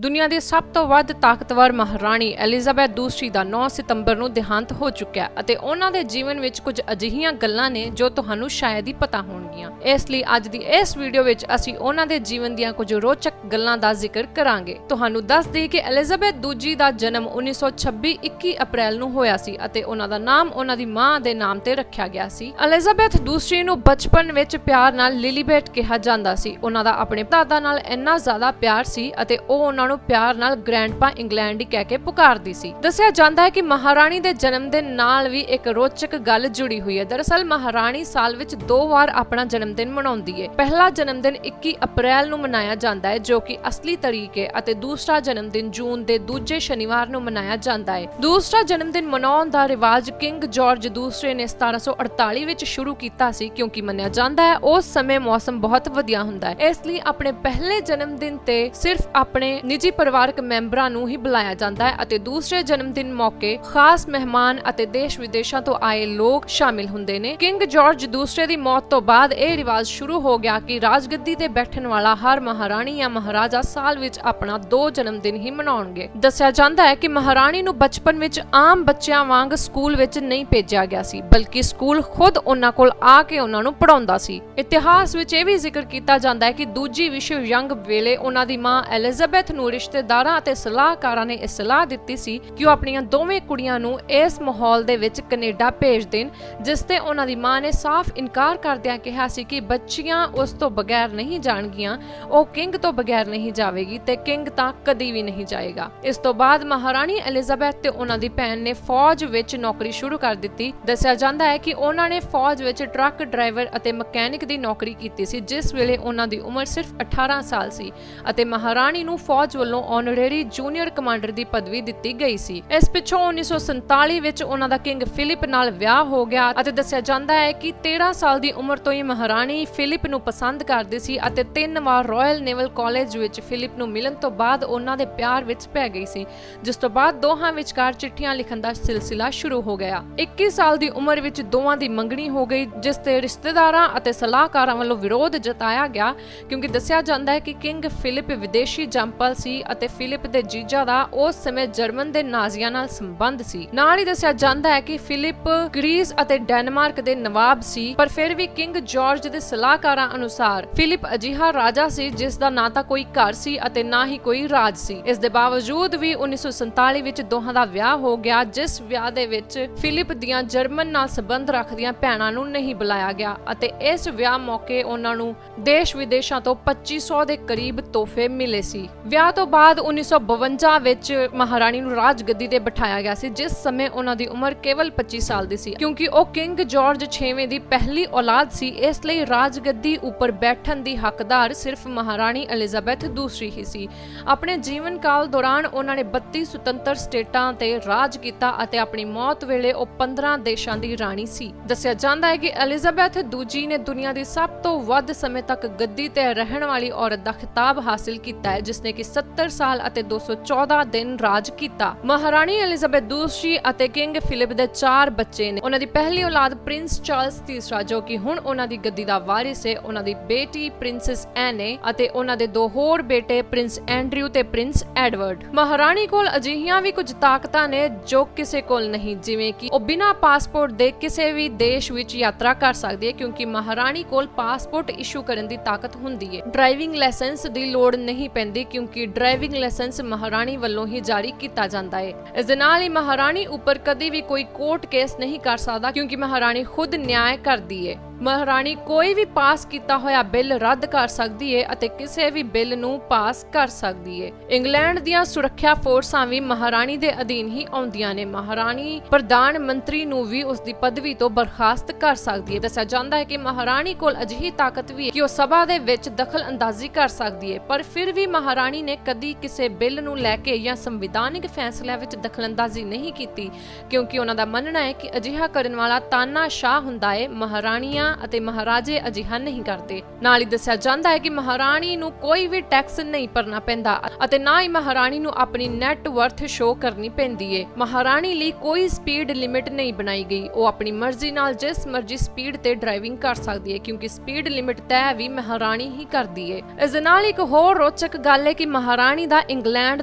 ਦੁਨੀਆ ਦੀ ਸਭ ਤੋਂ ਵੱਧ ਤਾਕਤਵਰ ਮਹਾਰਾਣੀ ਐਲਿਜ਼ਾਬੈਥ ਦੂਸਰੀ ਦਾ 9 ਸਤੰਬਰ ਨੂੰ ਦੇਹਾਂਤ ਹੋ ਚੁੱਕਿਆ ਅਤੇ ਉਹਨਾਂ ਦੇ ਜੀਵਨ ਵਿੱਚ ਕੁਝ ਅਜਿਹੀਆਂ ਗੱਲਾਂ ਨੇ ਜੋ ਤੁਹਾਨੂੰ ਸ਼ਾਇਦ ਹੀ ਪਤਾ ਹੋਣਗੀਆਂ। ਇਸ ਲਈ ਅੱਜ ਦੀ ਇਸ ਵੀਡੀਓ ਵਿੱਚ ਅਸੀਂ ਉਹਨਾਂ ਦੇ ਜੀਵਨ ਦੀਆਂ ਕੁਝ ਰੋਚਕ ਗੱਲਾਂ ਦਾ ਜ਼ਿਕਰ ਕਰਾਂਗੇ। ਤੁਹਾਨੂੰ ਦੱਸ ਦਈਏ ਕਿ ਐਲਿਜ਼ਾਬੈਥ ਦੂਜੀ ਦਾ ਜਨਮ 1926 21 ਅਪ੍ਰੈਲ ਨੂੰ ਹੋਇਆ ਸੀ ਅਤੇ ਉਹਨਾਂ ਦਾ ਨਾਮ ਉਹਨਾਂ ਦੀ ਮਾਂ ਦੇ ਨਾਮ ਤੇ ਰੱਖਿਆ ਗਿਆ ਸੀ। ਐਲਿਜ਼ਾਬੈਥ ਦੂਸਰੀ ਨੂੰ ਬਚਪਨ ਵਿੱਚ ਪਿਆਰ ਨਾਲ ਲਿਲੀਬੇਟ ਕਿਹਾ ਜਾਂਦਾ ਸੀ। ਉਹਨਾਂ ਦਾ ਆਪਣੇ ਦਾਦਾ ਨਾਲ ਇੰਨਾ ਜ਼ਿਆਦਾ ਪਿਆਰ ਸੀ ਅਤੇ ਉਹ ਉਹਨਾਂ ਨੂੰ ਪਿਆਰ ਨਾਲ ਗ੍ਰੈਂਡਪਾ ਇੰਗਲੈਂਡ ਹੀ ਕਹਿ ਕੇ ਪੁਕਾਰਦੀ ਸੀ। ਦੱਸਿਆ ਜਾਂਦਾ ਹੈ ਕਿ ਮਹਾਰਾਣੀ ਦੇ ਜਨਮ ਦਿਨ ਨਾਲ ਵੀ ਇੱਕ ਰੋਚਕ ਗੱਲ ਜੁੜੀ ਹੋਈ ਹੈ। ਦਰਅਸਲ ਮਹਾਰਾਣੀ ਸਾਲ ਵਿੱਚ 2 ਵਾਰ ਆਪਣਾ ਜਨਮ ਦਿਨ ਮਨਾਉਂਦੀ ਹੈ। ਪਹਿਲਾ ਜਨਮ ਦਿਨ 21 ਅਪ੍ਰੈਲ ਨੂੰ ਮਨਾਇਆ ਜਾਂਦਾ ਹੈ ਜੋ ਕਿ ਅਸਲੀ ਤਾਰੀਖ ਹੈ ਅਤੇ ਦੂਸਰਾ ਜਨਮ ਦਿਨ ਜੂਨ ਦੇ ਦੂਜੇ ਸ਼ਨੀਵਾਰ ਨੂੰ ਮਨਾਇਆ ਜਾਂਦਾ ਹੈ। ਦੂਸਰਾ ਜਨਮ ਦਿਨ ਮਨਾਉਣ ਦਾ ਰਿਵਾਜ ਕਿੰਗ ਜਾਰਜ ਦੂਸਰੇ ਨੇ 1748 ਵਿੱਚ ਸ਼ੁਰੂ ਕੀਤਾ ਸੀ ਕਿਉਂਕਿ ਮੰਨਿਆ ਜਾਂਦਾ ਹੈ ਉਸ ਸਮੇਂ ਮੌਸਮ ਬਹੁਤ ਵਧੀਆ ਹੁੰਦਾ ਹੈ। ਇਸ ਲਈ ਆਪਣੇ ਪਹਿਲੇ ਜਨਮ ਦਿਨ ਤੇ ਸਿਰਫ ਆਪਣੇ ਨਿੱਜੀ ਪਰਿਵਾਰਕ ਮੈਂਬਰਾਂ ਨੂੰ ਹੀ ਬੁਲਾਇਆ ਜਾਂਦਾ ਹੈ ਅਤੇ ਦੂਸਰੇ ਜਨਮ ਦਿਨ ਮੌਕੇ ਖਾਸ ਮਹਿਮਾਨ ਅਤੇ ਦੇਸ਼ ਵਿਦੇਸ਼ਾਂ ਤੋਂ ਆਏ ਲੋਕ ਸ਼ਾਮਿਲ ਹੁੰਦੇ ਨੇ। ਕਿੰਗ ਜਾਰਜ ਦੂਸਰੇ ਦੀ ਮੌਤ ਤੋਂ ਬਾਅਦ ਇਹ ਰਿਵਾਜ ਸ਼ੁਰੂ ਹੋ ਗਿਆ ਕਿ ਰਾਜਗੱਦੀ ਤੇ ਬੈਠਣ ਵਾਲਾ ਹਰ ਮਹਾਰਾਣੀ ਜਾਂ ਮਹਾਰਾਜਾ ਸਾਲ ਵਿੱਚ ਆਪਣਾ 2 ਜਨਮ ਦਿਨ ਹੀ ਮਨਾਉਣਗੇ। ਦੱਸਿਆ ਜਾਂਦਾ ਹੈ ਕਿ ਮਹਾਰਾਣੀ ਨੂੰ ਬਚਪਨ ਵਿੱਚ ਆਮ ਬੱਚਿਆਂ ਵਾਂਗ ਸਕੂਲ ਵਿੱਚ ਨਹੀਂ ਭੇਜਿਆ ਗਿਆ ਸੀ ਬਲਕਿ ਸਕੂਲ ਖੁਦ ਉਹਨਾਂ ਕੋਲ ਆ ਕੇ ਉਹਨਾਂ ਨੂੰ ਪੜਾਉਂਦਾ ਸੀ। ਇਤਿਹਾਸ ਵਿੱਚ ਇਹ ਵੀ ਜ਼ਿਕਰ ਕੀਤਾ ਜਾਂਦਾ ਹੈ ਕਿ ਦੂਜੀ ਵਿਸ਼ਵ ਜੰਗ ਵੇਲੇ ਉਹਨਾਂ ਦੀ ਮਾਂ ਐਲਿਜ਼ਾਬੈਥ ਨੂੰ ਰਿਸ਼ਤੇਦਾਰਾਂ ਅਤੇ ਸਲਾਹਕਾਰਾਂ ਨੇ ਇਹ ਸਲਾਹ ਦਿੱਤੀ ਸੀ ਕਿ ਉਹ ਆਪਣੀਆਂ ਦੋਵੇਂ ਕੁੜੀਆਂ ਨੂੰ ਇਸ ਮਾਹੌਲ ਦੇ ਵਿੱਚ ਕੈਨੇਡਾ ਭੇਜ ਦੇਣ, ਜਿਸ ਤੇ ਉਹਨਾਂ ਦੀ ਮਾਂ ਨੇ ਸਾਫ਼ ਇਨਕਾਰ ਕਰਦਿਆਂ ਕਿਹਾ ਸੀ ਕਿ ਬੱਚੀਆਂ ਉਸ ਤੋਂ ਬਗੈਰ ਨਹੀਂ ਜਾਣਗੀਆਂ, ਉਹ ਕਿੰਗ ਤੋਂ ਬਗੈਰ ਨਹੀਂ ਜਾਵੇਗੀ ਤੇ ਕਿੰਗ ਤਾਂ ਕਦੀ ਵੀ ਨਹੀਂ ਜਾਏਗਾ। ਇਸ ਤੋਂ ਬਾਅਦ ਮਹਾਰਾਣੀ ਐਲਿਜ਼ਾਬੈਥ ਤੇ ਉਹਨਾਂ ਦੀ ਭੈਣ ਨੇ ਫੌਜ ਵਿੱਚ ਨੌਕਰੀ ਸ਼ੁਰੂ ਕਰ ਦਿੱਤੀ। ਦੱਸਿਆ ਜਾਂਦਾ ਹੈ ਕਿ ਉਹਨਾਂ ਨੇ ਫੌਜ ਵਿੱਚ ਟਰੱਕ ਡਰਾਈਵਰ ਅਤੇ ਮਕੈਨਿਕ ਦੀ ਨੌਕਰੀ ਕੀਤੀ ਸੀ ਜਿਸ ਵੇਲੇ ਉਹਨਾਂ ਦੀ ਉਮਰ ਸਿਰਫ 18 ਸਾਲ ਸੀ ਅਤੇ ਮਹਾਰਾਣੀ ਨੂੰ ਫੌਜ ਵੱਲੋਂ ਆਨਰੇਰੀ ਜੂਨੀਅਰ ਕਮਾਂਡਰ ਦੀ ਪਦਵੀ ਦਿੱਤੀ ਗਈ ਸੀ। ਇਸ ਪਿੱਛੋਂ 1947 ਵਿੱਚ ਉਹਨਾਂ ਦਾ ਕਿੰਗ ਫਿਲਿਪ ਨਾਲ ਵਿਆਹ ਹੋ ਗਿਆ ਅਤੇ ਦੱਸਿਆ ਜਾਂਦਾ ਹੈ ਕਿ 13 ਸਾਲ ਦੀ ਉਮਰ ਤੋਂ ਹੀ ਮਹਾਰਾਣੀ ਫਿਲਿਪ ਨੂੰ ਪਸੰਦ ਕਰਦੀ ਸੀ ਅਤੇ 3 ਵਾਰ ਰਾਇਲ ਨੇਵਲ ਕਾਲਜ ਵਿੱਚ ਫਿਲਿਪ ਨੂੰ ਮਿਲਣ ਤੋਂ ਬਾਅਦ ਉਹਨਾਂ ਦੇ ਪਿਆਰ ਵਿੱਚ ਪੈ ਗਈ ਸੀ, ਜਿਸ ਤੋਂ ਬਾਅਦ ਦੋਹਾਂ ਵਿਚਕਾਰ ਚਿੱਠੀਆਂ ਲਿਖਣ ਦਾ ਸਿਲਸਿਲਾ ਸ਼ੁਰੂ ਹੋ ਗਿਆ। 21 ਸਾਲ ਦੀ ਉਮਰ ਵਿੱਚ ਦੋਵਾਂ ਦੀ ਮੰਗਣੀ ਹੋ ਗਈ ਜਿਸ ਤੇ ਰਿਸ਼ਤੇਦਾਰਾਂ ਅਤੇ ਸਲਾਹਕਾਰਾਂ ਵੱਲੋਂ ਵਿਰੋਧ ਜਤਾਇਆ ਗਿਆ ਕਿਉਂਕਿ ਦੱਸਿਆ ਜਾਂਦਾ ਹੈ ਕਿ ਕਿੰਗ ਫਿਲਿਪ ਵਿਦੇਸ਼ੀ ਜੰਪਲ ਸੀ ਅਤੇ ਫਿਲਿਪ ਦੇ ਜੀਜਾ ਦਾ ਉਸ ਸਮੇਂ ਜਰਮਨ ਦੇ ਨਾਜ਼ੀਆਂ ਨਾਲ ਸੰਬੰਧ ਸੀ। ਨਾਲ ਹੀ ਦੱਸਿਆ ਜਾਂਦਾ ਹੈ ਕਿ ਫਿਲਿਪ ਗ੍ਰੀਸ ਅਤੇ ਡੈਨਮਾਰਕ ਦੇ ਨਵਾਬ ਸੀ, ਪਰ ਫਿਰ ਵੀ ਕਿੰਗ ਜਾਰਜ ਦੇ ਸਲਾਹਕਾਰਾਂ ਅਨੁਸਾਰ ਫਿਲਿਪ ਅਜਿਹਾ ਰਾਜਾ ਸੀ ਜਿਸ ਦਾ ਨਾ ਤਾਂ ਕੋਈ ਘਰ ਸੀ ਅਤੇ ਨਾ ਹੀ ਕੋਈ ਰਾਜ ਸੀ। ਇਸ ਦੇ ਬਾਵਜੂਦ ਵੀ 1947 ਵਿੱਚ ਦੋਹਾਂ ਦਾ ਵਿਆਹ ਹੋ ਗਿਆ ਜਿਸ ਵਿਆਹ ਦੇ ਵਿੱਚ ਫਿਲਿਪ ਦੀਆਂ ਜਰਮਨ ਨਾਲ ਸੰਬੰਧ ਰੱਖਦੀਆਂ ਭੈਣਾਂ ਨੂੰ ਨਹੀਂ ਬੁਲਾਇਆ ਗਿਆ ਅਤੇ ਇਸ ਵਿਆਹ ਮੌਕੇ ਉਹਨਾਂ ਨੂੰ ਦੇਸ਼ ਵਿਦੇਸ਼ਾਂ ਤੋਂ 2500 ਦੇ ਕਰੀਬ ਤੋਹਫੇ ਮਿਲੇ ਸੀ। ਵਿਆਹ ਤੋਂ ਬਾਅਦ 1952 ਵਿੱਚ ਮਹਾਰਾਣੀ ਨੂੰ ਰਾਜਗੱਦੀ ਤੇ ਬਿਠਾਇਆ ਗਿਆ ਸੀ ਜਿਸ ਸਮੇਂ ਉਹਨਾਂ ਦੀ ਉਮਰ ਕੇਵਲ 25 ਸਾਲ ਦੀ ਸੀ ਕਿਉਂਕਿ ਉਹ ਕਿੰਗ ਜਾਰਜ 6ਵੇਂ ਦੀ ਪਹਿਲੀ ਔਲਾਦ ਸੀ। ਇਸ ਲਈ ਰਾਜਗੱਦੀ ਉੱਪਰ ਬੈਠਣ ਦੀ ਹੱਕਦਾਰ ਸਿਰਫ ਮਹਾਰਾਣੀ ਐਲਿਜ਼ਾਬੈਥ ਦੂਸਰੀ ਹੀ ਸੀ। ਆਪਣੇ ਜੀਵਨ ਕਾਲ ਦੌਰਾਨ ਉਹਨਾਂ ਨੇ 32 ਸੁਤੰਤਰ ਸਟੇਟਾਂ ਤੇ ਰਾਜ ਕੀਤਾ ਅਤੇ ਆਪਣੀ ਮੌਤ ਵੇਲੇ ਉਹ 15 ਦੇਸ਼ਾਂ ਦੀ ਰਾਣੀ ਸੀ। ਦੱਸਿਆ ਜਾਂਦਾ ਹੈ ਕਿ ਐਲਿਜ਼ਾਬੈਥ ਦੂਜੀ ਨੇ ਦੁਨੀਆ ਦੀ ਸਭ ਤੋਂ ਵੱਧ ਸਮੇਂ ਤੱਕ ਗੱਦੀ ਤੇ ਰਹਿਣ ਵਾਲੀ ਔਰਤ ਦਾ ਖਿਤਾਬ ਹਾਸਿਲ ਕੀਤਾ ਹੈ ਜਿਸਨੇ ਕਿ 70 ਸਾਲ ਅਤੇ 214 ਦਿਨ ਰਾਜ ਕੀਤਾ। ਮਹਾਰਾਣੀ ਐਲਿਜ਼ਾਬੈਥ ਦੂਸਰੀ ਅਤੇ ਕਿੰਗ ਫਿਲਿਪ ਦੇ 4 ਬੱਚੇ ਨੇ। ਉਹਨਾਂ ਦੀ ਪਹਿਲੀ ਔਲਾਦ ਪ੍ਰਿੰਸ ਚਾਰਲਸ ਤੀਸਰਾ ਜੋ ਕਿ ਹੁਣ ਉਹਨਾਂ ਦੀ ਗੱਦੀ ਦਾ ਵਾਰਿਸ ਹੈ, ਉਹਨਾਂ ਦੀ ਬੇਟੀ ਪ੍ਰਿੰਸੈਸ ਐਨੇ ਅਤੇ ਉਹਨਾਂ ਦੇ 2 ਹੋਰ ਬੇਟੇ ਪ੍ਰਿੰਸ ਐਂਡਰਿਊ ਤੇ ਪ੍ਰਿੰਸ ਐਡਵਰਡ। ਮਹਾਰਾਣੀ ਕੋਲ ਅਜਿਹੀਆਂ ਵੀ ਕੁਝ ਤਾਕਤਾਂ ਨੇ ਜੋ ਕਿਸੇ ਕੋਲ ਨਹੀਂ, ਜਿਵੇਂ ਕਿ ਉਹ ਬਿਨਾਂ ਪਾਸਪੋਰਟ ਦੇ ਕਿਸੇ ਵੀ ਦੇਸ਼ ਵਿੱਚ ਯਾਤਰਾ ਕਰ ਸਕਦੀ ਹੈ ਕਿਉਂਕਿ ਮਹਾਰਾਣੀ ਕੋਲ ਪਾਸਪੋਰਟ ਇਸ਼ੂ ਕਰਨ ਦੀ ਤਾਕਤ ਹੁੰਦੀ ਹੈ। ਡਰਾਈਵਿੰਗ ਲਾਇਸੈਂਸ ਦੀ ਲੋੜ ਨਹੀਂ ਪੈਂਦੀ ਕਿਉਂਕਿ ਡਰਾਈਵਿੰਗ ਲਾਇਸੈਂਸ ਮਹਾਰਾਣੀ ਵੱਲੋਂ ਹੀ ਜਾਰੀ ਕੀਤਾ ਜਾਂਦਾ ਹੈ। ਇਸ ਦੇ ਨਾਲ ਹੀ ਮਹਾਰਾਣੀ ਉੱਪਰ ਕਦੀ ਵੀ ਕੋਈ ਕੋਰਟ ਕੇਸ ਨਹੀਂ ਕਰ ਸਕਦਾ ਕਿਉਂਕਿ ਮਹਾਰਾਣੀ ਖੁਦ ਨਿਆਂ ਕਰਦੀ ਹੈ। ਮਹਾਰਾਣੀ ਕੋਈ ਵੀ ਪਾਸ ਕੀਤਾ ਹੋਇਆ ਬਿੱਲ ਰੱਦ ਕਰ ਸਕਦੀ ਹੈ ਅਤੇ ਕਿਸੇ ਵੀ ਬਿੱਲ ਨੂੰ ਪਾਸ ਕਰ ਸਕਦੀ ਹੈ। ਇੰਗਲੈਂਡ ਦੀਆਂ ਸੁਰੱਖਿਆ ਫੋਰਸਾਂ ਵੀ ਮਹਾਰਾਣੀ ਦੇ ਅਧੀਨ ਹੀ ਆਉਂਦੀਆਂ ਨੇ। ਮਹਾਰਾਣੀ ਪ੍ਰਧਾਨ ਮੰਤਰੀ ਨੂੰ ਵੀ ਉਸ ਦੀ ਪਦਵੀ ਤੋਂ ਬਰਖਾਸਤ ਕਰ ਸਕਦੀ ਹੈ। ਦੱਸਿਆ ਜਾਂਦਾ ਹੈ ਕਿ ਮਹਾਰਾਣੀ ਕੋਲ ਅਜਿਹੀ ਤਾਕਤ ਵੀ ਹੈ ਕਿ ਉਹ ਸਭਾ ਦੇ ਵਿੱਚ ਦਖਲ ਅੰਦਾਜ਼ੀ ਕਰ ਸਕਦੀ ਹੈ, ਪਰ ਫਿਰ ਵੀ ਮਹਾਰਾਣੀ ਨੇ ਕਦੀ ਕਿਸੇ ਬਿੱਲ ਨੂੰ ਲੈ ਕੇ ਜਾਂ ਸੰਵਿਧਾਨਿਕ ਫੈਸਲਿਆਂ ਵਿੱਚ ਦਖਲਅੰਦਾਜ਼ੀ ਨਹੀਂ ਕੀਤੀ ਕਿਉਂਕਿ ਉਹਨਾਂ ਦਾ ਮੰਨਣਾ ਹੈ ਕਿ ਅਜਿਹਾ ਕਰਨ ਵਾਲਾ ਤਾਨਾਸ਼ਾਹ ਹੁੰਦਾ ਹੈ। ਮਹਾਰਾਣੀਆਂ ਮਹਾਰਾਣੀਆਂ ਅਤੇ ਮਹਾਰਾਜੇ ਅਜਿਹਾ ਨਹੀਂ ਕਰਦੇ। ਨਾਲ ਹੀ ਦੱਸਿਆ ਜਾਂਦਾ ਹੈ ਕਿ ਮਹਾਰਾਣੀ ਨੂੰ ਕੋਈ ਵੀ ਟੈਕਸ ਨਹੀਂ ਭਰਨਾ ਪੈਂਦਾ ਅਤੇ ਨਾ ਹੀ ਮਹਾਰਾਣੀ ਨੂੰ ਆਪਣੀ ਨੈਟ ਵਰਥ ਸ਼ੋ ਕਰਨੀ ਪੈਂਦੀ ਹੈ। ਮਹਾਰਾਣੀ ਲਈ ਕੋਈ ਸਪੀਡ ਲਿਮਿਟ ਨਹੀਂ ਬਣਾਈ ਗਈ। ਉਹ ਆਪਣੀ ਮਰਜ਼ੀ ਨਾਲ ਜਿਸ ਮਰਜ਼ੀ ਸਪੀਡ ਤੇ ਡਰਾਈਵਿੰਗ ਕਰ ਸਕਦੀ ਹੈ ਕਿਉਂਕਿ ਸਪੀਡ ਲਿਮਿਟ ਤੈਅ ਵੀ ਮਹਾਰਾਣੀ ਹੀ ਕਰਦੀ ਹੈ। ਇਸ ਦੇ ਨਾਲ ਇੱਕ ਹੋਰ ਰੋਚਕ ਗੱਲ ਹੈ ਕਿ ਮਹਾਰਾਣੀ ਦਾ ਇੰਗਲੈਂਡ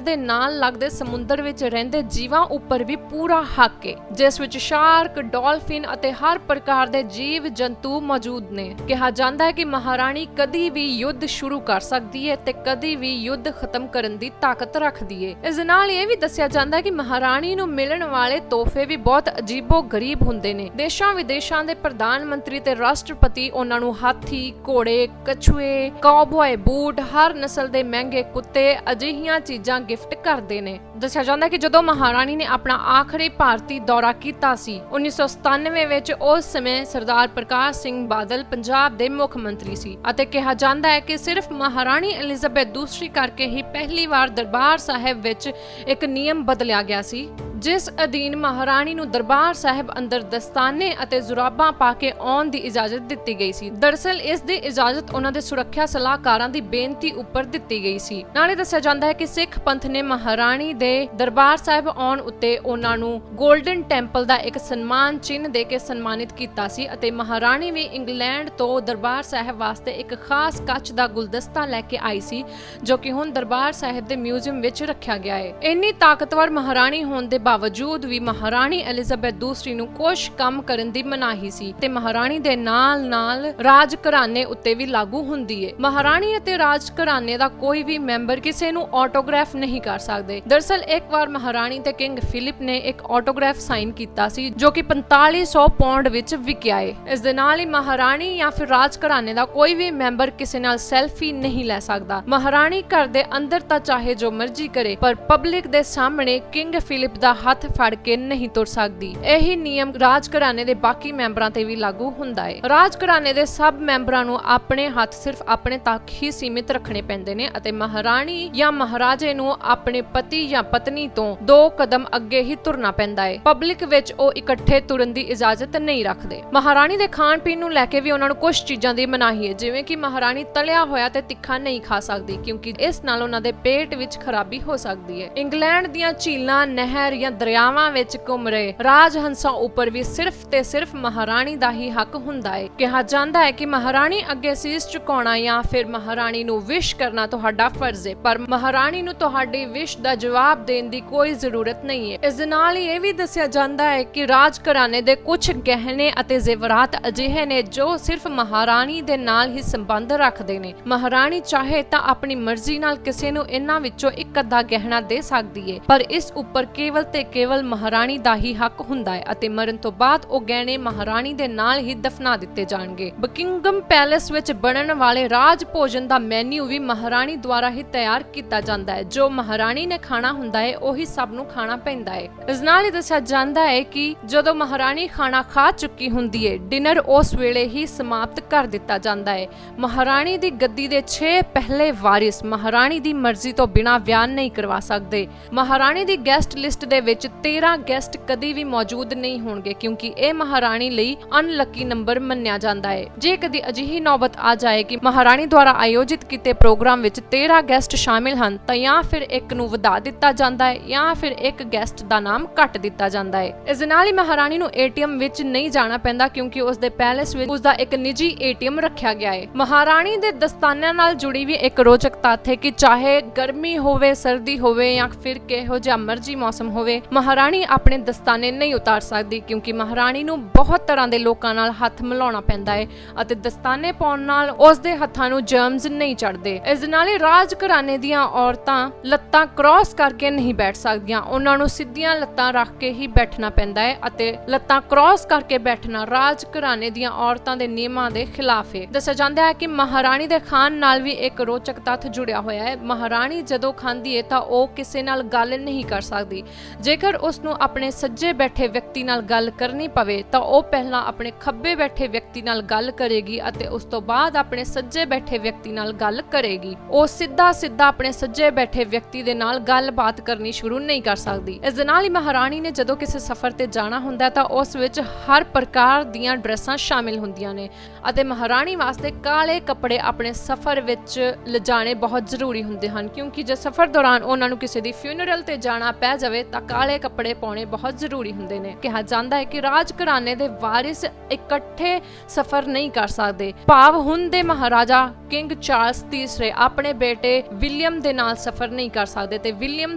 ਦੇ ਨਾਲ ਲੱਗਦੇ ਸਮੁੰਦਰ ਵਿੱਚ ਰਹਿੰਦੇ ਜੀਵਾਂ ਉੱਪਰ ਵੀ ਪੂਰਾ ਹੱਕ ਹੈ, ਜਿਸ ਵਿੱਚ ਸ਼ਾਰਕ, ਡਾਲਫਿਨ ਅਤੇ ਹਰ ਪ੍ਰਕਾਰ ਦੇ ਜੀਵ ਜੰਤੂ ਮੌਜੂਦ ਨੇ। ਕਿਹਾ ਜਾਂਦਾ ਹੈ ਕਿ ਮਹਾਰਾਣੀ ਕਦੀ ਵੀ ਯੁੱਧ ਸ਼ੁਰੂ ਕਰ ਸਕਦੀ ਹੈ ਤੇ ਕਦੀ ਵੀ ਯੁੱਧ ਖਤਮ ਕਰਨ ਦੀ ਤਾਕਤ ਰੱਖਦੀ ਹੈ। ਇਸ ਨਾਲ ਇਹ ਵੀ ਦੱਸਿਆ ਜਾਂਦਾ ਹੈ ਕਿ ਮਹਾਰਾਣੀ ਨੂੰ ਮਿਲਣ ਵਾਲੇ ਤੋਹਫੇ ਵੀ ਬਹੁਤ ਅਜੀਬੋ-ਗਰੀਬ ਹੁੰਦੇ ਨੇ। ਦੇਸ਼ਾਂ ਵਿਦੇਸ਼ਾਂ ਦੇ ਪ੍ਰਧਾਨ ਮੰਤਰੀ ਤੇ ਰਾਸ਼ਟਰਪਤੀ ਉਹਨਾਂ ਨੂੰ ਹਾਥੀ, ਘੋੜੇ, ਕਛੂਏ, ਕਾਊਬॉय ਬੂਟ, ਹਰ ਨਸਲ ਦੇ ਮਹਿੰਗੇ ਕੁੱਤੇ ਅਜਿਹੀਆਂ ਚੀਜ਼ਾਂ ਗਿਫਟ ਕਰਦੇ ਨੇ। ਦੱਸਿਆ ਜਾਂਦਾ ਹੈ ਕਿ ਜਦੋਂ ਮਹਾਰਾਣੀ ਨੇ ਆਪਣਾ ਆਖਰੀ ਭਾਰਤੀ ਦੌਰਾ ਕੀਤਾ ਸੀ 1997 ਵਿੱਚ, ਉਸ ਸਮੇਂ ਸਰਦਾਰ ਪ੍ਰਕਾਸ਼ ਸਿੰਘ ਬਾਦਲ ਪੰਜਾਬ ਦੇ ਮੁੱਖ ਮੰਤਰੀ ਸੀ ਅਤੇ ਕਿਹਾ ਜਾਂਦਾ ਹੈ ਕਿ ਸਿਰਫ ਮਹਾਰਾਣੀ ਐਲਿਜ਼ਾਬੈਥ ਦੂਸਰੀ ਕਰਕੇ ਹੀ ਪਹਿਲੀ ਵਾਰ ਦਰਬਾਰ ਸਾਹਿਬ ਵਿੱਚ ਇੱਕ ਨਿਯਮ ਬਦਲਿਆ ਗਿਆ ਸੀ, ਜਿਸ ਅਧੀਨ ਮਹਾਰਾਣੀ ਨੂੰ ਦਰਬਾਰ ਸਾਹਿਬ ਅੰਦਰ ਦਸਤਾਨੇ ਅਤੇ ਜ਼ੁਰਾਬਾਂ ਪਾ ਕੇ ਆਉਣ ਦੀ ਇਜਾਜ਼ਤ ਦਿੱਤੀ ਗਈ ਸੀ। ਦਰਅਸਲ ਇਸ ਦੀ ਇਜਾਜ਼ਤ ਉਹਨਾਂ ਦੇ ਸੁਰੱਖਿਆ ਸਲਾਹਕਾਰਾਂ ਦੀ ਬੇਨਤੀ ਉੱਪਰ ਦਿੱਤੀ ਗਈ ਸੀ। ਨਾਲੇ ਦੱਸਿਆ ਜਾਂਦਾ ਹੈ ਕਿ ਸਿੱਖ ਪੰਥ ਨੇ ਮਹਾਰਾਣੀ ਦੇ ਦਰਬਾਰ ਸਾਹਿਬ ਆਉਣ ਉੱਤੇ ਉਹਨਾਂ ਨੂੰ 골ਡਨ ਟੈਂਪਲ ਦਾ ਇੱਕ ਸਨਮਾਨ ਚਿੰਨ੍ਹ ਦੇ ਕੇ ਸਨਮਾਨਿਤ ਕੀਤਾ ਸੀ ਅਤੇ ਮਹਾਰਾਣੀ ਵੀ ਇੰਗਲੈਂਡ ਤੋਂ ਦਰਬਾਰ ਸਾਹਿਬ ਵਾਸਤੇ ਇੱਕ ਖਾਸ ਕੱਚ ਦਾ ਗੁਲਦਸਤਾ ਲੈ ਕੇ ਆਈ ਸੀ, ਜੋ ਕਿ ਹੁਣ ਦਰਬਾਰ ਸਾਹਿਬ ਦੇ ਮਿਊਜ਼ੀਅਮ ਵਿੱਚ ਰੱਖਿਆ ਗਿਆ ਹੈ। ਇੰਨੀ ਤਾਕਤਵਰ ਮਹਾਰਾਣੀ ਹੋਣ ਦੇ ਬਾਵਜੂਦ ਵੀ ਮਹਾਰਾਣੀ ਐਲਿਜ਼ਾਬੈਥ ਦੂਸਰੀ ਨੂੰ ਕੁਝ ਕੰਮ ਕਰਨ ਦੀ ਮਨਾਹੀ ਸੀ ਤੇ ਮਹਾਰਾਣੀ ਦੇ ਨਾਲ-ਨਾਲ ਰਾਜ ਘਰਾਣੇ ਉੱਤੇ ਵੀ ਲਾਗੂ ਹੁੰਦੀ ਹੈ। ਮਹਾਰਾਣੀ ਅਤੇ ਰਾਜ ਘਰਾਣੇ ਦਾ ਕੋਈ ਵੀ ਮੈਂਬਰ ਕਿਸੇ ਨੂੰ ਆਟੋਗ੍ਰਾਫ ਨਹੀਂ ਕਰ ਸਕਦੇ। ਦਰਅਸਲ ਇੱਕ ਵਾਰ ਮਹਾਰਾਣੀ ਤੇ ਕਿੰਗ ਫਿਲਿਪ ਨੇ ਇੱਕ ਆਟੋਗ੍ਰਾਫ ਸਾਈਨ ਕੀਤਾ ਸੀ ਜੋ ਕਿ 4500 ਪਾਉਂਡ ਵਿੱਚ ਵਿਕਿਆ ਹੈ। ਇਸ ਦੇ ਨਾਲ ਹੀ ਮਹਾਰਾਣੀ ਜਾਂ ਫਿਰ ਰਾਜ ਘਰਾਣੇ ਦਾ ਕੋਈ ਵੀ ਮੈਂਬਰ ਕਿਸੇ ਨਾਲ ਸੈਲਫੀ ਨਹੀਂ ਲੈ ਸਕਦਾ। ਮਹਾਰਾਣੀ ਘਰ ਦੇ ਅੰਦਰ ਤਾਂ ਚਾਹੇ ਜੋ ਮਰਜ਼ੀ ਕਰੇ, ਪਰ ਪਬਲਿਕ ਦੇ ਸਾਹਮਣੇ ਕਿੰਗ ਫਿਲਿਪ ਦਾ ਹੱਥ ਫੜ ਕੇ ਨਹੀਂ ਤੁਰ ਸਕਦੀ। ਇਹੀ ਨਿਯਮ ਰਾਜ ਘਰਾਣੇ ਦੇ ਬਾਕੀ ਮੈਂਬਰਾਂ ਤੇ ਵੀ ਲਾਗੂ ਹੁੰਦਾ ਹੈ। ਰਾਜ ਘਰਾਣੇ ਦੇ ਸਭ ਮੈਂਬਰਾਂ ਨੂੰ ਆਪਣੇ ਹੱਥ ਸਿਰਫ ਆਪਣੇ ਤੱਕ ਹੀ ਸੀਮਿਤ ਰੱਖਣੇ ਪੈਂਦੇ ਨੇ ਅਤੇ ਮਹਾਰਾਣੀ ਜਾਂ ਮਹਾਰਾਜੇ ਨੂੰ ਆਪਣੇ ਪਤੀ ਜਾਂ ਪਤਨੀ ਤੋਂ 2 ਕਦਮ ਅੱਗੇ ਹੀ ਤੁਰਨਾ ਪੈਂਦਾ ਹੈ। ਪਬਲਿਕ ਵਿੱਚ ਉਹ ਇਕੱਠੇ ਤੁਰਨ ਦੀ ਇਜਾਜ਼ਤ ਨਹੀਂ ਰੱਖਦੇ। ਮਹਾਰਾਣੀ ਦੇ ਖਾਣ ਪੀਣ ਨੂੰ ਲੈ ਕੇ ਵੀ ਉਹਨਾਂ ਨੂੰ ਕੁਝ ਚੀਜ਼ਾਂ ਦੀ ਮਨਾਹੀ ਹੈ, ਜਿਵੇਂ ਕਿ ਮਹਾਰਾਣੀ ਤਲਿਆ ਹੋਇਆ ਤੇ ਤਿੱਖਾ ਨਹੀਂ ਖਾ ਸਕਦੀ ਕਿਉਂਕਿ ਇਸ ਨਾਲ ਉਹਨਾਂ ਦੇ ਪੇਟ ਵਿੱਚ ਖਰਾਬੀ ਹੋ ਸਕਦੀ ਹੈ। ਇੰਗਲੈਂਡ ਦੀਆਂ ਝੀਲਾਂ, ਨਹਿਰ ਜਾਂ ਦਰਿਆਵਾਂ ਵਿੱਚ ਘੁੰਮ ਰਹੇ ਰਾਜ ਹੰਸਾਂ ਉੱਪਰ ਵੀ ਸਿਰਫ ਤੇ ਸਿਰਫ ਮਹਾਰਾਣੀ ਦਾ ਹੀ ਹੱਕ ਹੁੰਦਾ ਹੈ। ਕਿਹਾ ਜਾਂਦਾ ਹੈ ਕਿ ਮਹਾਰਾਣੀ ਅੱਗੇ ਸੀਸ ਝੁਕਾਉਣਾ ਜਾਂ ਫਿਰ ਮਹਾਰਾਣੀ ਨੂੰ ਵਿਸ਼ ਕਰਨਾ ਤੁਹਾਡਾ ਫਰਜ਼ ਹੈ, ਪਰ ਮਹਾਰਾਣੀ ਨੂੰ ਤੁਹਾਡੀ ਵਿਸ਼ ਦਾ ਜਵਾਬ ਦੇਣ ਦੀ ਕੋਈ ਜ਼ਰੂਰਤ ਨਹੀਂ ਹੈ। ਇਸ ਦੇ ਨਾਲ ਹੀ ਇਹ ਵੀ ਦੱਸਿਆ ਜਾਂਦਾ ਹੈ ਕਿ ਰਾਜ ਘਰਾਣੇ ਦੇ ਕੁਝ ਗਹਿਣੇ ਅਤੇ ਜ਼ੇਵਰਾਤ ਅਜਿਹੇ ਨੇ ਜੋ ਸਿਰਫ ਮਹਾਰਾਣੀ ਦੇ ਨਾਲ ਹੀ ਸੰਬੰਧ ਰੱਖਦੇ ਨੇ। ਮਹਾਰਾਣੀ ਚਾਹੇ ਤਾਂ ਆਪਣੀ ਮਰਜ਼ੀ ਨਾਲ ਕਿਸੇ ਨੂੰ ਇਹਨਾਂ ਵਿੱਚੋਂ ਇੱਕ ਅੱਧਾ ਗਹਿਣਾ ਦੇ ਸਕਦੀ ਹੈ, ਪਰ ਇਸ ਉੱਪਰ ਕੇਵਲ ਤੇ ਕੇਵਲ ਮਹਾਰਾਣੀ ਦਾ ਹੀ ਹੱਕ ਹੁੰਦਾ ਹੈ ਅਤੇ ਮਰਨ ਤੋਂ ਬਾਅਦ ਉਹ ਗਹਿਣੇ ਮਹਾਰਾਣੀ ਦੇ ਨਾਲ ਹੀ ਦਫਨਾ ਦਿੱਤੇ ਜਾਣਗੇ। ਬਕਿੰਗਮ ਪੈਲੇਸ ਵਿੱਚ ਬਣਨ ਵਾਲੇ ਰਾਜ ਭੋਜਨ ਦਾ ਮੈਨੂ ਵੀ ਮਹਾਰਾਣੀ ਦੁਆਰਾ ਹੀ ਤਿਆਰ ਕੀਤਾ ਜਾਂਦਾ ਹੈ। ਜੋ ਮਹਾਰਾਣੀ ਨੇ ਖਾਣਾ ਹੁੰਦਾ ਹੈ ਉਹੀ ਸਭ ਨੂੰ ਖਾਣਾ ਪੈਂਦਾ ਹੈ। ਇਸ ਨਾਲ ਹੀ ਦੱਸਿਆ ਜਾਂਦਾ ਹੈ ਕਿ ਜਦੋਂ ਮਹਾਰਾਣੀ ਖਾਣਾ ਖਾ ਚੁੱਕੀ ਹੁੰਦੀ ਹੈ, ਡਿਨਰ ਉਸ ਵੇਲੇ ਹੀ ਸਮਾਪਤ ਕਰ ਦਿੱਤਾ ਜਾਂਦਾ ਹੈ। ਮਹਾਰਾਣੀ ਦੀ ਗੱਦੀ ਦੇ 6 ਪਹਿਲੇ ਵਾਰਿਸ ਮਹਾਰਾਣੀ ਦੀ ਮਰਜ਼ੀ ਤੋਂ ਬਿਨਾਂ ਵਿਆਹ ਨਹੀਂ ਕਰਵਾ ਸਕਦੇ। ਮਹਾਰਾਣੀ ਦੀ ਗੈਸਟ ਲਿਸਟ ਦੇ ਵਿੱਚ 13 ਗੈਸਟ ਕਦੀ ਵੀ ਮੌਜੂਦ ਨਹੀਂ ਹੋਣਗੇ ਕਿਉਂਕਿ ਇਹ ਮਹਾਰਾਣੀ ਲਈ ਅਨਲੱਕੀ ਨੰਬਰ ਮੰਨਿਆ ਜਾਂਦਾ ਹੈ। ਜੇ ਕਦੀ ਅਜਿਹੀ ਨੌਬਤ ਆ ਜਾਏ ਕਿ ਮਹਾਰਾਣੀ ਦੁਆਰਾ ਆਯੋਜਿਤ ਕੀਤੇ ਪ੍ਰੋਗਰਾਮ ਵਿੱਚ 13 ਗੈਸਟ ਸ਼ਾਮਿਲ ਹਨ ਤਾਂ ਜਾਂ ਫਿਰ ਇੱਕ ਨੂੰ ਵਧਾ ਦਿੱਤਾ ਜਾਂਦਾ ਹੈ ਜਾਂ ਫਿਰ ਇੱਕ ਗੈਸਟ ਦਾ ਨਾਮ ਕੱਟ ਦਿੱਤਾ ਜਾਂਦਾ ਹੈ। ਇਸ ਦੇ ਨਾਲ ਹੀ ਮਹਾਰਾਣੀ ਨੂੰ ATM ਵਿੱਚ ਨਹੀਂ ਜਾਣਾ ਪੈਂਦਾ ਕਿਉਂਕਿ ਉਸ ਦੇ ਪੈਲੇਸ ਵਿੱਚ ਉਸ ਦਾ ਇੱਕ ਨਿੱਜੀ ATM ਰੱਖਿਆ ਗਿਆ ਹੈ। ਮਹਾਰਾਣੀ ਦੇ ਦਸਤਾਨਿਆਂ ਨਾਲ ਜੁੜੀ ਵੀ ਇੱਕ ਰੋਚਕ ਤੱਥ ਹੈ ਕਿ ਚਾਹੇ ਗਰਮੀ ਹੋਵੇ, ਸਰਦੀ ਹੋਵੇ ਜਾਂ ਫਿਰ ਕਿਹੋ ਜਿਹਾ ਮਰਜ਼ੀ ਮੌਸਮ ਹੋਵੇ, ਮਹਾਰਾਣੀ ਆਪਣੇ ਦਸਤਾਨੇ ਨਹੀਂ ਉਤਾਰ ਸਕਦੀ ਕਿਉਂਕਿ ਮਹਾਰਾਣੀ ਨੂੰ ਬਹੁਤ ਤਰ੍ਹਾਂ ਦੇ ਲੋਕਾਂ ਨਾਲ ਹੱਥ ਮਿਲਾਉਣਾ ਪੈਂਦਾ ਹੈ ਅਤੇ ਦਸਤਾਨੇ ਪਾਉਣ ਨਾਲ ਉਸ ਦੇ ਹੱਥਾਂ ਨੂੰ ਜਰਮਸ ਨਹੀਂ ਚੜ੍ਹਦੇ। ਇਸ ਦੇ ਨਾਲ ਹੀ ਰਾਜ ਘਰਾਣੇ ਦੀਆਂ ਔਰਤਾਂ ਲੱਤਾਂ ਕ੍ਰਾਸ ਕਰਕੇ ਨਹੀਂ ਬੈਠ ਸਕਦੀਆਂ, ਉਹਨਾਂ ਨੂੰ ਸਿੱਧੀਆਂ ਲੱਤਾਂ ਰੱਖ ਕੇ ਹੀ ਬੈਠਣਾ ਪੈਂਦਾ ਹੈ ਅਤੇ ਲੱਤਾਂ ਕ੍ਰਾਸ ਕਰਕੇ ਬੈਠਣਾ ਰਾਜ ਘਰਾਣੇ ਦੀਆਂ ਔਰਤਾਂ ਦੇ ਨਿਯਮਾਂ ਦੇ ਖਿਲਾਫ ਹੈ। ਦੱਸਿਆ ਜਾਂਦਾ ਹੈ ਕਿ ਮਹਾਰਾਣੀ ਦੇ ਖਾਣ ਨਾਲ ਵੀ ਇੱਕ ਰੋਚਕ ਤੱਥ ਜੁੜਿਆ ਹੋਇਆ ਹੈ। ਮਹਾਰਾਣੀ ਜਦੋਂ ਖਾਂਦੀ ਹੈ ਤਾਂ ਉਹ ਕਿਸੇ ਨਾਲ ਗੱਲ ਨਹੀਂ ਕਰ ਸਕਦੀ। ਜੇਕਰ ਉਸ ਨੂੰ ਆਪਣੇ ਸੱਜੇ ਬੈਠੇ ਵਿਅਕਤੀ ਨਾਲ ਗੱਲ ਕਰਨੀ ਪਵੇ ਤਾਂ ਉਹ ਪਹਿਲਾਂ ਆਪਣੇ ਖੱਬੇ ਬੈਠੇ ਵਿਅਕਤੀ ਨਾਲ ਗੱਲ ਕਰੇਗੀ ਅਤੇ ਉਸ ਤੋਂ ਬਾਅਦ ਆਪਣੇ ਸੱਜੇ ਬੈਠੇ ਵਿਅਕਤੀ ਨਾਲ ਗੱਲ ਕਰੇਗੀ। ਉਹ ਸਿੱਧਾ ਆਪਣੇ ਸੱਜੇ ਬੈਠੇ ਵਿਅਕਤੀ ਦੇ ਨਾਲ ਗੱਲਬਾਤ ਕਰਨੀ ਸ਼ੁਰੂ ਨਹੀਂ ਕਰ ਸਕਦੀ। ਇਸ ਦੇ ਨਾਲ ਹੀ ਮਹਾਰਾਣੀ ਨੇ ਜਦੋਂ ਕਿਸੇ ਸਫ਼ਰ ਤੇ ਜਾਣਾ ਹੁੰਦਾ ਤਾਂ ਉਸ ਵਿੱਚ ਹਰ ਪ੍ਰਕਾਰ ਦੀਆਂ ਡਰੈਸਾਂ ਸ਼ਾਮਿਲ ਹੁੰਦੀਆਂ ਨੇ ਅਤੇ ਮਹਾਰਾਣੀ ਵਾਸਤੇ ਕਾਲੇ ਕੱਪੜੇ ਆਪਣੇ ਸਫ਼ਰ ਵਿੱਚ ਲਿਜਾਣੇ ਬਹੁਤ ਜ਼ਰੂਰੀ ਹੁੰਦੇ ਹਨ, ਕਿਉਂਕਿ ਜੇ ਸਫ਼ਰ ਦੌਰਾਨ ਉਹਨਾਂ ਨੂੰ ਕਿਸੇ ਦੀ ਫਿਊਨਰਲ ਤੇ ਜਾਣਾ ਪੈ ਜਾਵੇ ਤਾਂ ਕਾਲੇ ਕੱਪੜੇ ਪਾਉਣੇ ਬਹੁਤ ਜ਼ਰੂਰੀ ਹੁੰਦੇ ਨੇ। ਕਿਹਾ ਜਾਂਦਾ ਹੈ ਕਿ ਰਾਜ ਘਰਾਣੇ ਦੇ ਵਾਰਿਸ ਇਕੱਠੇ ਸਫ਼ਰ ਨਹੀਂ ਕਰ ਸਕਦੇ। ਭਾਵ ਹੁਣ ਦੇ ਮਹਾਰਾਜਾ ਕਿੰਗ ਚਾਰਲਸ ਤੀਸਰੇ ਆਪਣੇ ਬੇਟੇ ਵਿਲੀਅਮ ਦੇ ਨਾਲ ਸਫ਼ਰ ਨਹੀਂ ਕਰ ਸਕਦੇ ਤੇ ਵਿਲੀਅਮ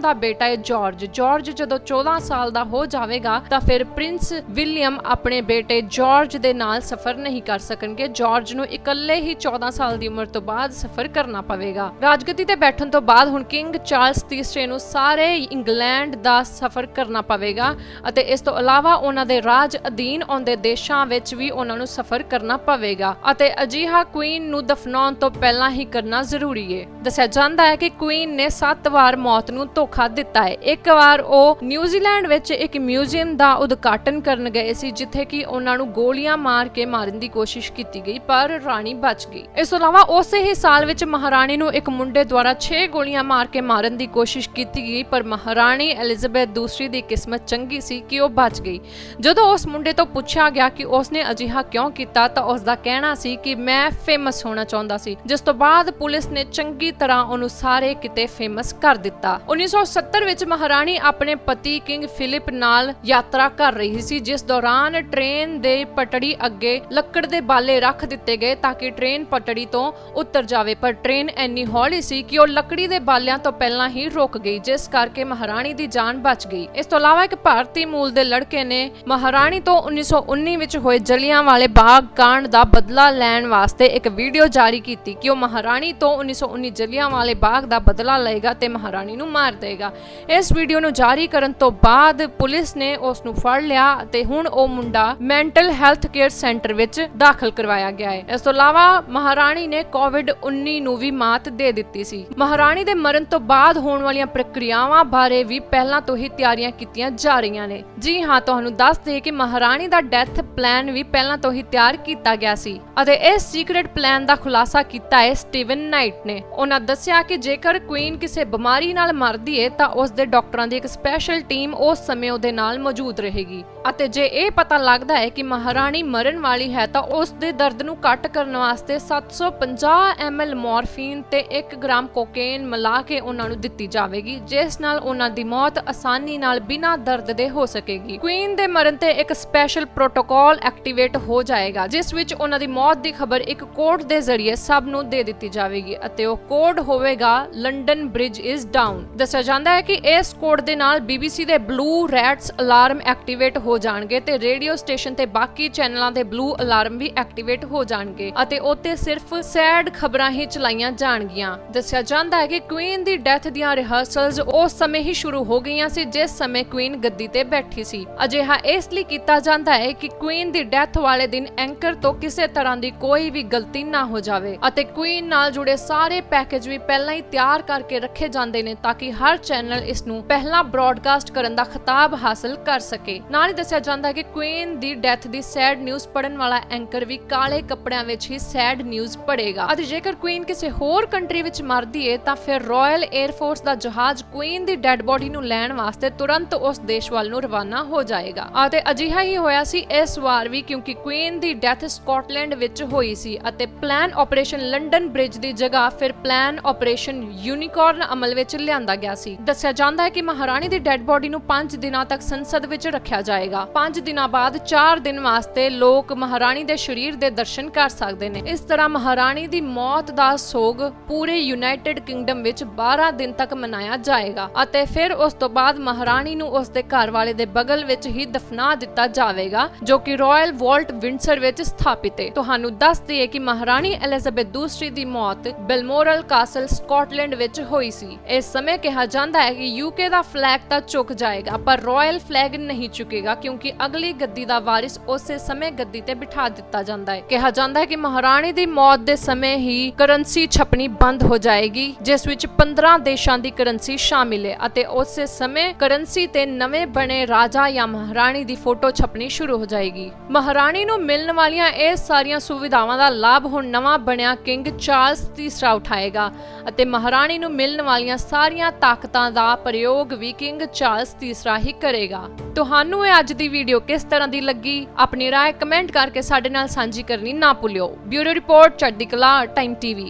ਦਾ ਬੇਟਾ ਹੈ ਜਾਰਜ ਜਦੋਂ 14 ਸਾਲ ਦਾ ਹੋ ਜਾਵੇਗਾ ਤਾਂ ਫਿਰ ਪ੍ਰਿੰਸ ਵਿਲੀਅਮ ਆਪਣੇ ਬੇਟੇ ਜਾਰਜ ਦੇ ਨਾਲ ਸਫ਼ਰ ਨਹੀਂ ਕਰ ਸਕਣਗੇ। ਜਾਰਜ ਨੂੰ ਇਕੱਲੇ ਹੀ 14 ਸਾਲ ਦੀ ਉਮਰ ਤੋਂ ਬਾਅਦ ਸਫ਼ਰ ਕਰਨਾ ਪਵੇਗਾ। ਰਾਜਗੱਦੀ ਤੇ ਬੈਠਣ ਤੋਂ ਬਾਅਦ ਹੁਣ ਕਿੰਗ ਚਾਰਲਸ ਤੀਸਰੇ ਨੂੰ ਸਾਰੇ ਇੰਗਲੈਂਡ ਦਾ ਸਫ਼ਰ ਕਰਨਾ ਪਵੇਗਾ ਅਤੇ ਇਸ ਤੋਂ ਇਲਾਵਾ ਉਹਨਾਂ ਦੇ ਰਾਜ ਅਧੀਨ ਆਉਂਦੇ ਦੇਸ਼ਾਂ ਵਿੱਚ ਵੀ ਉਹਨਾਂ ਨੂੰ ਸਫ਼ਰ ਕਰਨਾ ਪਵੇਗਾ ਅਤੇ ਅਜਿਹਾ ਕੁਈਨ ਨੂੰ ਦਫਨਾਉਣ ਤੋਂ ਪਹਿਲਾਂ ਹੀ ਕਰਨਾ ਜ਼ਰੂਰੀ ਹੈ। ਦੱਸਿਆ ਜਾਂਦਾ ਹੈ ਕਿ ਕੁਈਨ ਨੇ 7 ਵਾਰ ਮੌਤ ਨੂੰ ਧੋਖਾ ਦਿੱਤਾ ਹੈ। ਇੱਕ ਵਾਰ ਉਹ ਨਿਊਜ਼ੀਲੈਂਡ ਵਿੱਚ ਇੱਕ ਮਿਊਜ਼ੀਅਮ ਦਾ ਉਦਘਾਟਨ ਕਰਨ ਗਏ ਸੀ ਜਿੱਥੇ ਕਿ ਉਹਨਾਂ ਨੂੰ ਗੋਲੀਆਂ ਮਾਰ ਕੇ ਮਾਰਨ ਦੀ ਕੋਸ਼ਿਸ਼ ਕੀਤੀ ਗਈ ਪਰ ਰਾਣੀ ਬਚ ਗਈ। ਇਸ ਤੋਂ ਇਲਾਵਾ ਉਸੇ ਹੀ ਸਾਲ ਵਿੱਚ ਮਹਾਰਾਣੀ ਨੂੰ ਇੱਕ ਮੁੰਡੇ ਦੁਆਰਾ 6 ਗੋਲੀਆਂ ਮਾਰ ਕੇ ਮਾਰਨ ਦੀ ਕੋਸ਼ਿਸ਼ ਕੀਤੀ ਗਈ ਪਰ ਮਹਾਰਾਣੀ ਐਲਿਜ਼ਾਬੈਥ ਦੂਸਰੀ ਦੀ ਕਿਸਮਤ ਚੰਗੀ ਸੀ ਕਿ ਉਹ ਬਚ ਗਈ। ਜਦੋਂ ਉਸ ਮੁੰਡੇ ਤੋਂ ਪੁੱਛਿਆ ਗਿਆ ਕਿ ਉਸਨੇ ਅਜਿਹਾ ਕਿਉਂ ਕੀਤਾ ਤਾਂ ਉਸ ਦਾ ਕਹਿਣਾ ਸੀ ਕਿ ਮੈਂ ਫੇਮਸ ਹੋਣਾ ਚਾਹੁੰਦਾ ਸੀ, ਜਿਸ ਤੋਂ ਬਾਅਦ ਪੁਲਿਸ ਨੇ ਚੰਗੀ ਤਰ੍ਹਾਂ ਉਹਨੂੰ ਸਾਰੇ ਕਿਤੇ ਫੇਮਸ ਕਰ ਦਿੱਤਾ। 1970 ਵਿੱਚ ਮਹਾਰਾਣੀ ਆਪਣੇ ਪਤੀ ਕਿੰਗ ਫਿਲਿਪ ਨਾਲ ਯਾਤਰਾ ਕਰ ਰਹੀ ਸੀ, ਜਿਸ ਦੌਰਾਨ ਟ੍ਰੇਨ ਦੇ ਪਟੜੀ ਅੱਗੇ ਲੱਕੜ ਦੇ ਬਾਲੇ ਰੱਖ ਦਿੱਤੇ ਗਏ ਤਾਂ ਕਿ ਟ੍ਰੇਨ ਪਟੜੀ ਤੋਂ ਉਤਰ ਜਾਵੇ, ਪਰ ਟ੍ਰੇਨ ਇੰਨੀ ਹੌਲੀ ਸੀ ਕਿ ਉਹ ਲੱਕੜੀ ਦੇ ਬਾਲਿਆਂ ਤੋਂ ਪਹਿਲਾਂ ਹੀ ਰੁਕ ਗਈ, ਜਿਸ ਕਰਕੇ ਮਹਾਰਾਣੀ ਦੀ ਜਾਨ ਬਚ ਗਈ। ਇਸ ਤੋਂ ਇਲਾਵਾ ਇੱਕ ਭਾਰਤੀ ਮੂਲ ਦੇ ਲੜਕੇ ਨੇ ਮਹਾਰਾਣੀ ਤੋਂ 1919 ਵਿੱਚ ਹੋਏ ਜਲਿਆਂਵਾਲੇ ਬਾਗ ਕਾਂਡ ਦਾ ਬਦਲਾ ਲੈਣ ਵਾਸਤੇ ਇੱਕ ਵੀਡੀਓ ਜਾਰੀ ਕੀਤੀ ਕਿ ਉਹ ਮਹਾਰਾਣੀ ਤੋਂ 1919 ਜਲਿਆਂਵਾਲੇ ਬਾਗ ਦਾ ਬਦਲਾ ਲਏਗਾ ਤੇ ਮਹਾਰਾਣੀ ਨੂੰ ਮਾਰ ਦੇਗਾ। ਇਸ ਵੀਡੀਓ ਨੂੰ ਜਾਰੀ ਕਰਨ ਤੋਂ ਬਾਅਦ ਪੁਲਿਸ ਨੇ ਉਸ ਨੂੰ ਫੜ ਲਿਆ ਅਤੇ ਹੁਣ ਉਹ ਮੁੰਡਾ ਮੈਂਟਲ ਹੈਲਥ ਕੇਅਰ ਸੈਂਟਰ ਵਿੱਚ ਦਾਖਲ ਕਰਵਾਇਆ ਗਿਆ ਹੈ। ਇਸ ਤੋਂ ਇਲਾਵਾ ਮਹਾਰਾਣੀ ਨੇ ਕੋਵਿਡ-19 ਨੂੰ ਵੀ ਮਾਤ ਦੇ ਦਿੱਤੀ ਸੀ। ਮਹਾਰਾਣੀ ਦੇ ਮਰਨ ਤੋਂ ਬਾਅਦ ਹੋਣ ਵਾਲੀਆਂ ਪ੍ਰਕਿਰਿਆਵਾਂ ਬਾਰੇ ਵੀ ਪਹਿਲਾਂ ਤੋਂ ਹੀ ਤਿਆਰੀਆਂ ਕੀਤੀਆਂ ਜਾ ਰਹੀਆਂ ਨੇ। ਜੀ ਹਾਂ, ਤੁਹਾਨੂੰ ਦੱਸ ਦੇ ਕਿ ਮਹਾਰਾਣੀ ਦਾ ਡੈਥ ਪਲਾਨ ਵੀ ਪਹਿਲਾਂ ਤੋਂ ਹੀ ਤਿਆਰ ਕੀਤਾ ਗਿਆ ਸੀ ਅਤੇ ਇਸ ਸੀਕ੍ਰੇਟ ਪਲਾਨ ਦਾ ਖੁਲਾਸਾ ਕੀਤਾ ਹੈ ਸਟੀਵਨ ਨਾਈਟ ਨੇ। ਉਹਨਾਂ ਦੱਸਿਆ ਕਿ ਜੇਕਰ ਕੁਈਨ ਕਿਸੇ ਬਿਮਾਰੀ ਨਾਲ ਮਰਦੀ ਹੈ ਤਾਂ ਉਸ ਦੇ ਡਾਕਟਰਾਂ ਦੀ ਇੱਕ ਸਪੈਸ਼ਲ ਟੀਮ ਉਸ ਸਮੇਂ ਉਹਦੇ ਨਾਲ ਮੌਜੂਦ ਰਹੇਗੀ ਅਤੇ ਜੇ ਇਹ ਪਤਾ ਲੱਗਦਾ ਹੈ ਕਿ ਮਹਾਰਾਣੀ ਮਰਨ ਵਾਲੀ ਹੈ ਤਾਂ ਉਸ ਦੇ ਦਰਦ ਨੂੰ ਘੱਟ ਕਰਨ ਵਾਸਤੇ 750 ml ਮੋਰਫੀਨ ਤੇ 1 ਗ੍ਰਾਮ ਕੋਕੇਨ ਮਿਲਾ ਕੇ ਉਹਨਾਂ ਨੂੰ ਦਿੱਤੀ ਜਾਵੇਗੀ, ਜਿਸ ਨਾਲ ਉਹਨਾਂ ਦੀ ਮੌਤ ਆਸਾਨੀ ਨਾਲ ਬਿਨਾਂ ਦਰਦ ਦੇ ਹੋ ਸਕੇਗੀ। ਕੁਈਨ ਦੇ ਮਰਨ ਤੇ ਇੱਕ ਸਪੈਸ਼ਲ ਪ੍ਰੋਟੋਕਾਲ ਐਕਟੀਵੇਟ ਹੋ ਜਾਏਗਾ ਜਿਸ ਵਿੱਚ ਉਹਨਾਂ ਦੀ ਮੌਤ ਦੀ ਖਬਰ ਇੱਕ ਕੋਡ ਦੇ ਜ਼ਰੀਏ ਸਭ ਨੂੰ ਦੇ ਦਿੱਤੀ ਜਾਵੇਗੀ ਅਤੇ ਉਹ ਕੋਡ ਹੋਵੇਗਾ ਲੰਡਨ ਬ੍ਰਿਜ ਇਜ਼ ਡਾਊਨ। ਦੱਸਿਆ ਜਾਂਦਾ ਹੈ ਕਿ ਇਸ ਕੋਡ ਦੇ ਨਾਲ BBC ਦੇ ਬਲੂ ਰੈਟਸ ਅਲਾਰਮ ਐਕਟੀਵੇਟ ਹੋ ਜਾਣਗੇ ਤੇ ਰੇਡੀਓ ਸਟੇਸ਼ਨ ਤੇ ਬਾਕੀ ਚੈਨਲਾਂ ਦੇ ਬਲੂ ਅਲਾਰਮ ਵੀ ਐਕਟੀਵੇਟ ਹੋ ਜਾਣਗੇ ਅਤੇ ਉੱਤੇ ਸਿਰਫ ਸੈਡ ਖਬਰਾਂ ਹੀ ਚਲਾਈਆਂ ਜਾਣਗੀਆਂ। ਦੱਸਿਆ ਜਾਂਦਾ ਹੈ ਕਿ ਕੁਈਨ ਦੀ ਡੈਥ ਦੀਆਂ ਰਿਹਰਸਲਸ ਉਸ ਸਮੇਂ ਹੀ ਸ਼ੁਰੂ ਹੋ ਗਈਆਂ ਸੀ ਜਿਸ ਸਮੇਂ ਕੁਈਨ ਗੱਦੀ ਤੇ ਬੈਠੀ ਸੀ। ਅਜਿਹਾ ਇਸ ਲਈ ਕੀਤਾ ਜਾਂਦਾ ਹੈ ਕਿ ਕੁਈਨ ਦੀ ਡੈਥ ਵਾਲੇ ਦਿਨ ਐਂਕਰ ਤੋਂ ਕਿਸੇ ਤਰ੍ਹਾਂ ਦੀ ਕੋਈ ਵੀ ਗਲਤੀ ਨਾ ਹੋ ਜਾਵੇ ਅਤੇ ਕੁਈਨ ਨਾਲ ਜੁੜੇ ਸਾਰੇ ਪੈਕੇਜ ਵੀ ਪਹਿਲਾਂ ਹੀ ਤਿਆਰ ਕਰਕੇ ਰੱਖੇ ਜਾਂਦੇ ਨੇ ਤਾਂ ਕਿ ਹਰ ਚੈਨਲ ਇਸ ਨੂੰ ਪਹਿਲਾਂ ਬ੍ਰੌਡਕਾਸਟ ਕਰਨ ਦਾ ਖਿਤਾਬ ਹਾਸਲ ਕਰ ਸਕੇ। ਨਾਲ ਹੀ ਦੱਸਿਆ ਜਾਂਦਾ ਹੈ ਕਿ ਕੁਈਨ ਦੀ ਡੈਥ ਦੀ ਸੈਡ ਨਿਊਜ਼ ਪੜਨ ਵਾਲਾ ਐਂਕਰ ਵੀ ਕਾਲੇ ਕੱਪੜਿਆਂ ਵਿੱਚ ਹੀ ਸੈਡ ਨਿਊਜ਼ ਪੜੇਗਾ ਅਤੇ ਜੇਕਰ ਕੁਈਨ ਕਿਸੇ ਹੋਰ ਕੰਟਰੀ ਵਿੱਚ ਮਰਦੀ ਹੈ ਤਾਂ ਫਿਰ ਰਾਇਲ 에ਅਰ ਫੋਰਸ ਦਾ ਜਹਾਜ਼ ਕੁਈਨ ਦੀ ਡੈਡ ਬੋਡੀ ਨੂੰ ਲੈਣ ਵਾਸਤੇ ਤੁਰੰਤ ਉਸ ਦੇਸ਼ ਵੱਲ ਨੂੰ ਰਵਾਨਾ ਹੋ ਜਾਏਗਾ ਅਤੇ ਅਜਿਹਾ ਹੀ ਹੋਇਆ ਸੀ ਇਸ ਵਾਰ ਵੀ, ਕਿਉਂਕਿ ਕੁਈਨ ਦੀ ਡੈਥ ਸਕਾਟਲੈਂਡ ਵਿੱਚ ਹੋਈ ਸੀ ਅਤੇ ਪਲਾਨ ਆਪਰੇਸ਼ਨ ਲੰਡਨ ਬ੍ਰਿਜ ਦੀ ਜਗ੍ਹਾ ਫਿਰ ਪਲਾਨ ਆਪਰੇਸ਼ਨ ਯੂਨੀਕੋਰਨ ਅਮਲ ਵਿੱਚ ਲਿਆਂਦਾ ਗਿਆ ਸੀ। ਦੱਸਿਆ ਜਾਂਦਾ ਹੈ ਕਿ ਮਹਾਰਾਣੀ ਦੀ ਡੈਡ ਬੋਡੀ ਨੂੰ 5 ਦਿਨਾਂ ਤੱਕ ਸੰਸਦ ਵਿੱਚ ਰੱਖਿਆ ਜਾਏਗਾ। 5 ਦਿਨਾਂ ਬਾਅਦ 4 ਦਿਨ ਵਾਸਤੇ ਲੋਕ ਮਹਾਰਾਣੀ ਦੇ ਸਰੀਰ ਦੇ ਦਰਸ਼ਨ ਕਰ ਸਕਦੇ ਨੇ। ਇਸ ਤਰ੍ਹਾਂ ਮਹਾਰਾਣੀ ਦੀ ਮੌਤ ਦਾ ਸੋਗ ਪੂਰੇ ਯੂਨਾਈਟਿਡ ਕਿੰਗਡਮ ਵਿੱਚ 12 ਦਿਨ ਤੱਕ ਮਨਾਇਆ ਜਾਏਗਾ ਅਤੇ ਫਿਰ ਉਸ ਤੋਂ ਬਾਅਦ ਮਹਾਰਾਣੀ ਨੂੰ ਉਸ ਦੇ ਘਰ ਵਾਲੇ ਦੇ ਬਗਲ ਵਿੱਚ ਹੀ ਦਫਨਾ ਦਿੱਤਾ ਜਾਵੇਗਾ ਜੋ ਕਿ ਰਾਇਲ ਵਾਲਟ ਵਿੰਡਸਰ ਵਿੱਚ ਸਥਾਪਿਤ ਹੈ। ਤੁਹਾਨੂੰ ਦੱਸ ਦਈਏ ਕਿ ਮਹਾਰਾਣੀ ਐਲਿਜ਼ਾਬੈਥ ਦੂਸਰੀ ਦੀ ਮੌਤ ਬੈਲਮੋਰਲ ਕਾਸਲ ਸਕਾਟਲੈਂਡ ਵਿੱਚ ਹੋਈ ਸੀ। ਇਸ ਸਮੇਂ ਕਿਹਾ ਜਾਂਦਾ ਹੈ ਕਿ UK ਦਾ ਫਲੈਗ ਤਾਂ ਝੁਕ ਜਾਏਗਾ ਪਰ ਰਾਇਲ ਫਲੈਗ ਨਹੀਂ ਝੁਕੇਗਾ ਕਿਉਂਕਿ ਅਗਲੀ ਗੱਦੀ ਦਾ ਵਾਰਿਸ ਉਸੇ ਸਮੇਂ ਗੱਦੀ ਤੇ ਬਿਠਾ ਦਿੱਤਾ ਜਾਂਦਾ ਹੈ। ਕਿਹਾ ਜਾਂਦਾ ਹੈ ਕਿ ਮਹਾਰਾਣੀ ਦੀ ਮੌਤ ਦੇ ਸਮੇਂ ਹੀ ਕਰੰਸੀ ਛਪਣੀ ਬੰਦ ਹੋ ਜਾਏਗੀ ਜਿਸ ਵਿੱਚ 15 ਦੇਸ਼ਾਂ ਦੀ ਕਰੰਸੀ ਸ਼ਾਮਿਲ ਹੈ ਅਤੇ ਉਸੇ ਸਮੇਂ ਕਰੰਸੀ ਤੇ ਨਵੇਂ ਬਣੇ ਰਾਜਾ ਜਾਂ ਮਹਾਰਾਣੀ ਦੀ ਫੋਟੋ ਛਪਣੀ ਸ਼ੁਰੂ ਹੋ ਜਾਏਗੀ। ਮਹਾਰਾਣੀ ਨੂੰ ਮਿਲਣ ਵਾਲੀਆਂ ਇਹ ਸਾਰੀਆਂ ਸੁਵਿਧਾਵਾਂ ਦਾ ਲਾਭ ਹੁਣ ਨਵਾਂ ਬਣਿਆ ਕਿੰਗ ਚਾਰਲਸ ਤੀਸਰਾ ਉਠਾਏਗਾ ਅਤੇ ਮਹਾਰਾਣੀ ਨੂੰ ਮਿਲਣ ਵਾਲੀਆਂ ਸਾਰੀਆਂ ਤਾਕਤਾਂ ਦਾ ਪ੍ਰਯੋਗ ਵੀ ਕਿੰਗ ਚਾਰਲਸ ਤੀਸਰਾ ਹੀ ਕਰੇਗਾ। ਤੁਹਾਨੂੰ ਇਹ ਅੱਜ ਦੀ ਵੀਡੀਓ ਕਿਸ ਤਰ੍ਹਾਂ ਦੀ ਲੱਗੀ? ਆਪਣੀ ਰਾਏ ਕਮੈਂਟ ਕਰਕੇ ਸਾਡੇ ਨਾਲ ਸਾਂਝੀ ਸਾਂਝੀ ਕਰਨੀ ਨਾ ਭੁੱਲਿਓ। ਬਿਊਰੋ ਰਿਪੋਰਟ, ਚੜ੍ਹਦੀ ਕਲਾ ਟਾਈਮ ਟੀਵੀ।